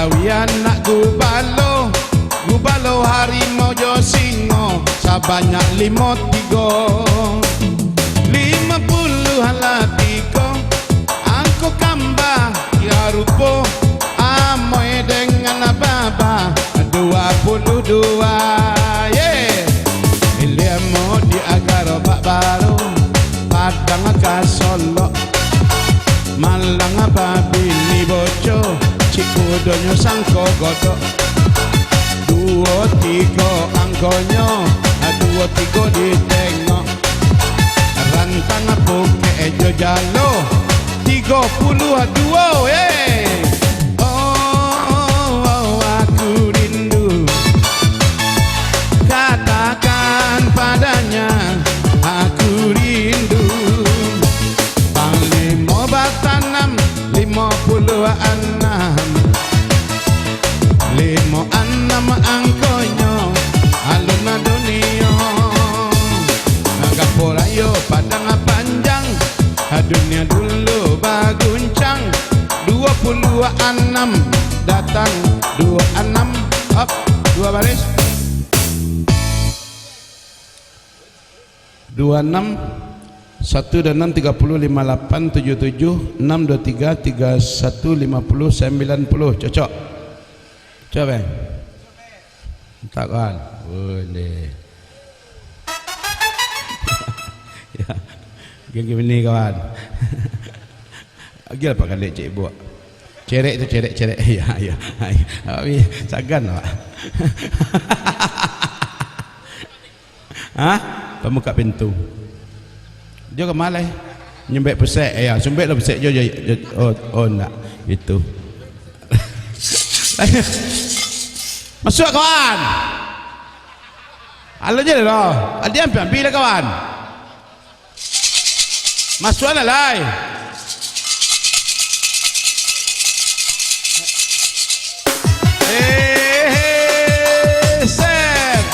gawian nak gubalo harimau jo singo sabanyak 50 halatiko angko kamba ya rupo amoy dengan baba 22 yeah ilmu di agar bak baru padang kasolo malang babi ni boco cikudonyo sangko godok 23 angkonyo 23 ditengok rantang poke ejo jalo 32 aku rindu katakan padanya aku rindu panglima batanam 56 angkonyo aluna dunia Gaporayo padang panjang dunia dulu baguncang 26 datang 26 up 2 baris 26 1 dan 6 30 58 77 6 23 31 50 90 cocok coba tak kan boleh ya geng ni kawan lagi apa kali cik buat cerek tu cerek ya abi sagan awak ha pemuka pintu dia ke malai nyembek pesek ya sumbek lah pesek jo oh nak itu masuk kawan alah je lah dia ambil lah kawan masuk lah lai set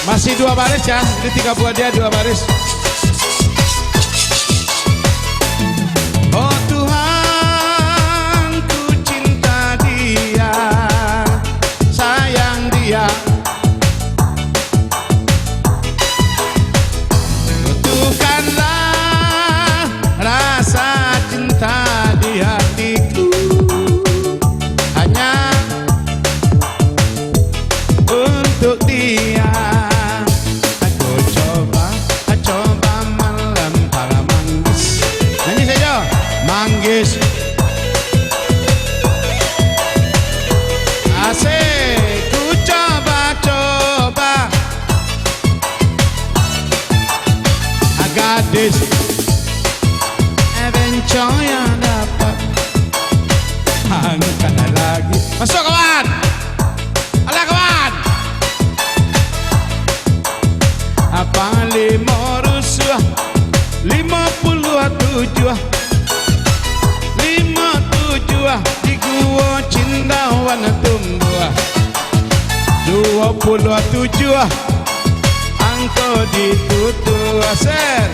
masih 2 baris ya ini 3 buah dia 2 baris. Oh Tuhan ku cinta dia sayang dia butuhkanlah rasa cinta di hatiku hanya untuk dia. Manggis asik ku coba gadis evenco yang dapat angkat lagi masuk kawan alah kawan apa 5 rusuh 57 di gua cinta warna tumbuh 27 angko ditutup aser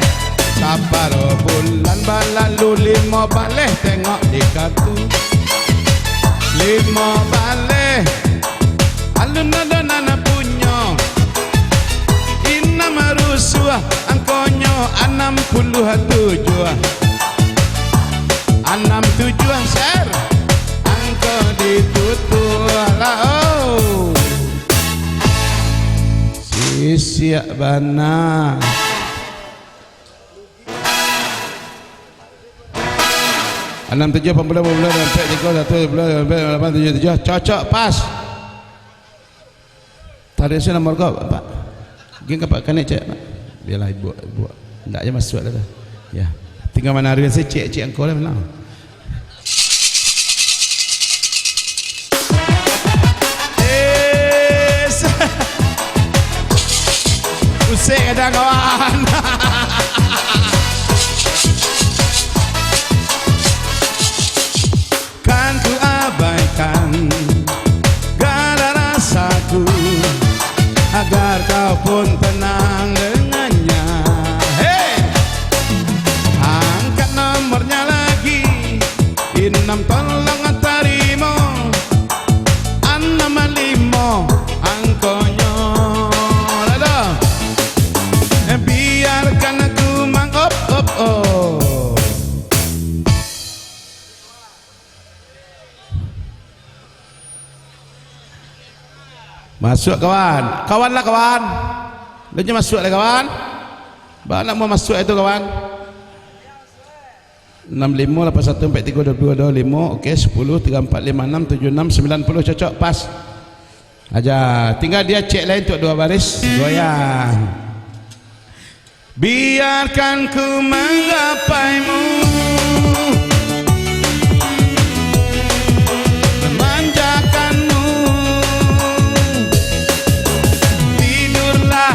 saparo bulan balalu 5 balik tengok di kartu 5 balik alun nana punya inam rusuh angkonyo 67 ser angko ditutup lah oh siap bana 67 pembelah sampai 3 1 cocok pas tarik saya nomor kau pak geng kapak kanek cek biarlah ibu tak je masuk dah ya tinggal mana hari saya cek engkau lah benar usik ada kawan kan ku abaikan gara kau pun tenang dengannya. Hey, angkat nomornya lagi, inam tolong tarimo, 655 angkonya. Biarkan aku mangop op oh. Masuk kawan, kawan lah kawan. Dia masuk lah kawan. Bagaimana mau masuk itu kawan? 6581432225. Okey, 1034567690 cocok pas. Aja, tinggal dia cek lain untuk 2 baris goyang. Biarkan ku menggapaimu, memanjakanmu, tidurlah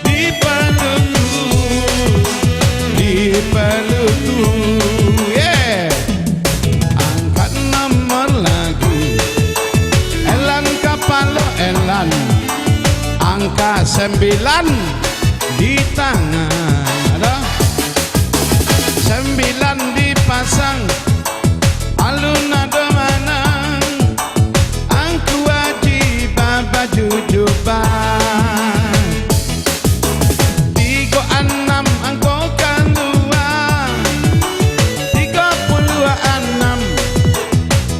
di pelukku, yeah. Angkat nomor lagi, elan kapalo elan, angka 9 di tangan, ada 9 dipasang, alun ada mana, angku wajib baju jubah, 36 angko keluar, 36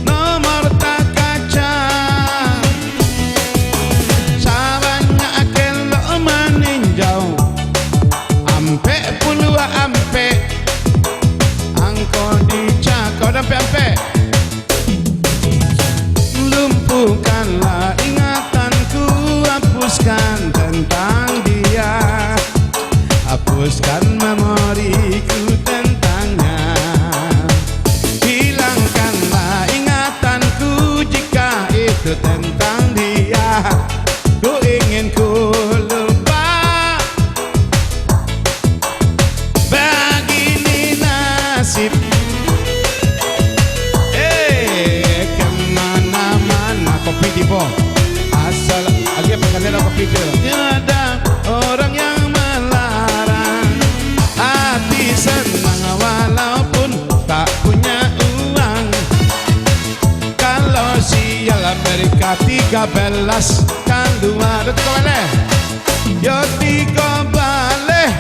nomor tak kaca. Ampe puluh ampe angko dicakau ampe lumpuhkanlah ingatanku, hapuskan tentang dia, hapuskan memoriku tentangnya, hilangkanlah ingatanku jika itu tentang dia. Ku ingin ku kemana-mana kopi tiba asal lagi pengen kopi tiba. Tiada orang yang melarang hati senang walaupun tak punya uang. Kalau sial Amerika 13 keluar itu boleh, yo 3 balik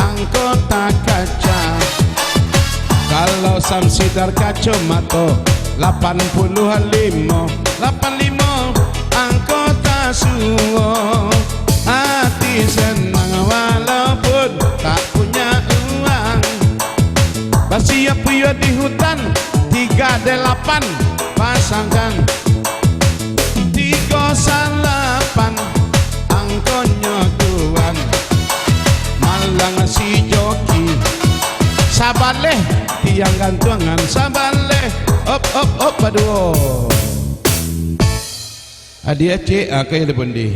angkota kaca. Kalau Samsidar kacamata 85 angkota suwo, hati senang walaupun tak punya uang. Bersiap puyo di hutan 38 pasangkan, 38 angkonya tuan, Malang si joki sabaleh tiang gantungan, sabaleh op op op aduh. Adia cek akay ada bondi.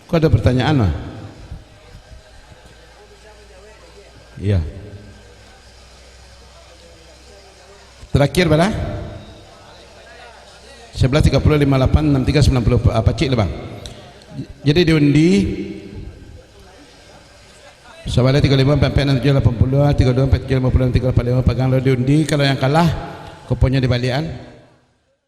Kau ada pertanyaan mah? Iya. Terakhir berapa? 11.30 58 63 90 apa cik lebang. Jadi diundi Sahabat 35 44 60 32 47 50 35 pegang lo diundi. Kalau yang kalah kuponnya di balian.